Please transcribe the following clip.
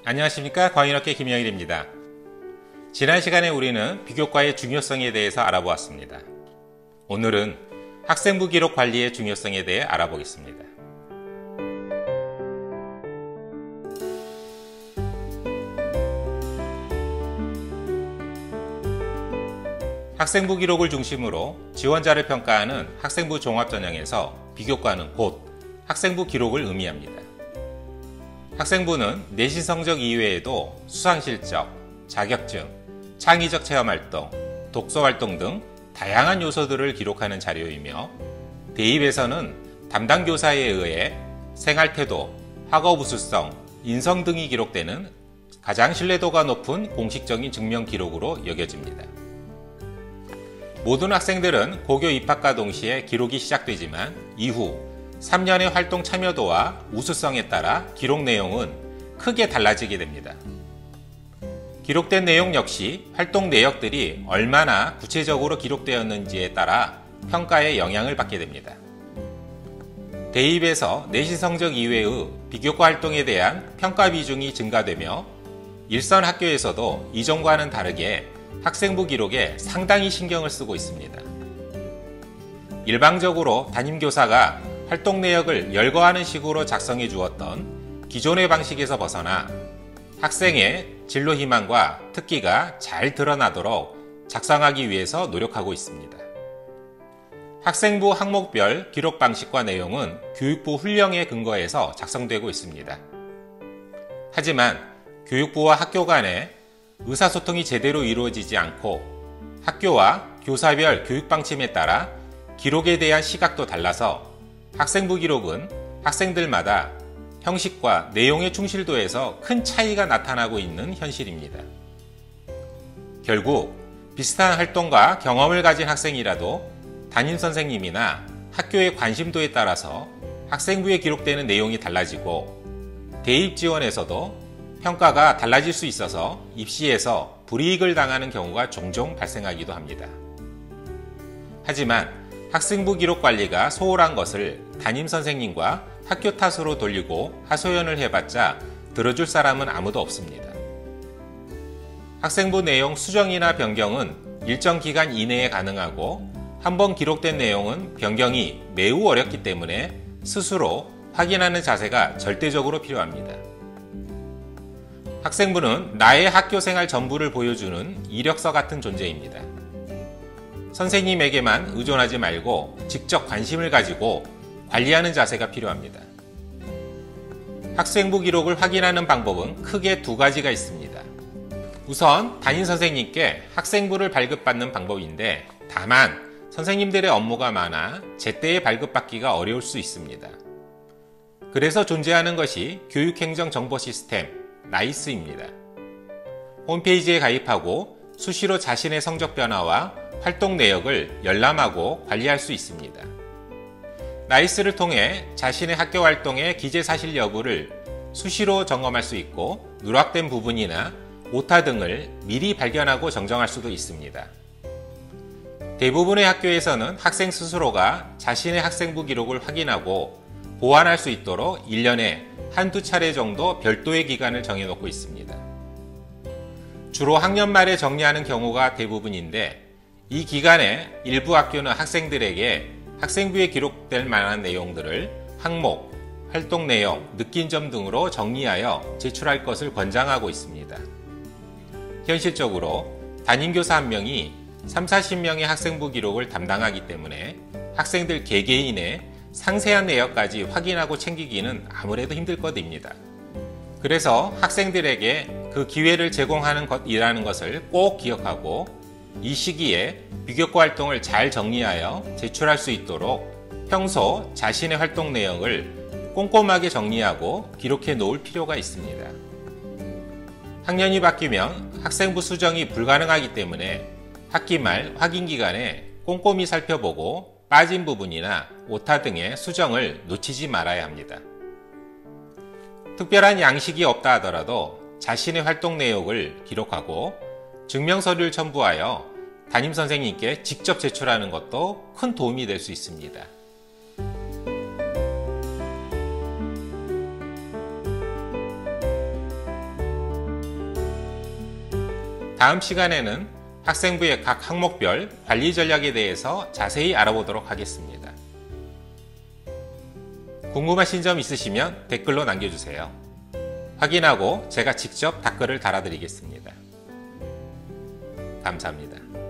안녕하십니까, 광인업계 김영일입니다. 지난 시간에 우리는 비교과의 중요성에 대해서 알아보았습니다. 오늘은 학생부 기록 관리의 중요성에 대해 알아보겠습니다. 학생부 기록을 중심으로 지원자를 평가하는 학생부 종합전형에서 비교과는 곧 학생부 기록을 의미합니다. 학생부는 내신 성적 이외에도 수상실적, 자격증, 창의적 체험활동, 독서활동 등 다양한 요소들을 기록하는 자료이며, 대입에서는 담당 교사에 의해 생활태도, 학업 우수성, 인성 등이 기록되는 가장 신뢰도가 높은 공식적인 증명 기록으로 여겨집니다. 모든 학생들은 고교 입학과 동시에 기록이 시작되지만 이후 3년의 활동 참여도와 우수성에 따라 기록 내용은 크게 달라지게 됩니다. 기록된 내용 역시 활동 내역들이 얼마나 구체적으로 기록되었는지에 따라 평가에 영향을 받게 됩니다. 대입에서 내신 성적 이외의 비교과 활동에 대한 평가 비중이 증가되며, 일선 학교에서도 이전과는 다르게 학생부 기록에 상당히 신경을 쓰고 있습니다. 일방적으로 담임교사가 활동 내역을 열거하는 식으로 작성해 주었던 기존의 방식에서 벗어나 학생의 진로 희망과 특기가 잘 드러나도록 작성하기 위해서 노력하고 있습니다. 학생부 항목별 기록 방식과 내용은 교육부 훈령에 근거해서 작성되고 있습니다. 하지만 교육부와 학교 간에 의사소통이 제대로 이루어지지 않고 학교와 교사별 교육 방침에 따라 기록에 대한 시각도 달라서 학생부 기록은 학생들마다 형식과 내용의 충실도에서 큰 차이가 나타나고 있는 현실입니다. 결국 비슷한 활동과 경험을 가진 학생이라도 담임선생님이나 학교의 관심도에 따라서 학생부에 기록되는 내용이 달라지고, 대입 지원에서도 평가가 달라질 수 있어서 입시에서 불이익을 당하는 경우가 종종 발생하기도 합니다. 하지만 학생부 기록 관리가 소홀한 것을 담임선생님과 학교 탓으로 돌리고 하소연을 해봤자 들어줄 사람은 아무도 없습니다. 학생부 내용 수정이나 변경은 일정 기간 이내에 가능하고, 한번 기록된 내용은 변경이 매우 어렵기 때문에 스스로 확인하는 자세가 절대적으로 필요합니다. 학생부는 나의 학교 생활 전부를 보여주는 이력서 같은 존재입니다. 선생님에게만 의존하지 말고 직접 관심을 가지고 관리하는 자세가 필요합니다. 학생부 기록을 확인하는 방법은 크게 두 가지가 있습니다. 우선 담임선생님께 학생부를 발급받는 방법인데, 다만 선생님들의 업무가 많아 제때에 발급받기가 어려울 수 있습니다. 그래서 존재하는 것이 교육행정정보 시스템 나이스입니다. 홈페이지에 가입하고 수시로 자신의 성적 변화와 활동 내역을 열람하고 관리할 수 있습니다. 나이스를 통해 자신의 학교 활동의 기재 사실 여부를 수시로 점검할 수 있고, 누락된 부분이나 오타 등을 미리 발견하고 정정할 수도 있습니다. 대부분의 학교에서는 학생 스스로가 자신의 학생부 기록을 확인하고 보완할 수 있도록 1년에 한두 차례 정도 별도의 기간을 정해놓고 있습니다. 주로 학년 말에 정리하는 경우가 대부분인데, 이 기간에 일부 학교는 학생들에게 학생부에 기록될 만한 내용들을 항목, 활동 내용, 느낀 점 등으로 정리하여 제출할 것을 권장하고 있습니다. 현실적으로 담임교사 한 명이 30-40명의 학생부 기록을 담당하기 때문에 학생들 개개인의 상세한 내역까지 확인하고 챙기기는 아무래도 힘들 것입니다. 그래서 학생들에게 그 기회를 제공하는 것이라는 것을 꼭 기억하고, 이 시기에 비교과 활동을 잘 정리하여 제출할 수 있도록 평소 자신의 활동 내용을 꼼꼼하게 정리하고 기록해 놓을 필요가 있습니다. 학년이 바뀌면 학생부 수정이 불가능하기 때문에 학기 말 확인 기간에 꼼꼼히 살펴보고 빠진 부분이나 오타 등의 수정을 놓치지 말아야 합니다. 특별한 양식이 없다 하더라도 자신의 활동 내역을 기록하고 증명서류를 첨부하여 담임선생님께 직접 제출하는 것도 큰 도움이 될 수 있습니다. 다음 시간에는 학생부의 각 항목별 관리 전략에 대해서 자세히 알아보도록 하겠습니다. 궁금하신 점 있으시면 댓글로 남겨주세요. 확인하고 제가 직접 답글을 달아드리겠습니다. 감사합니다.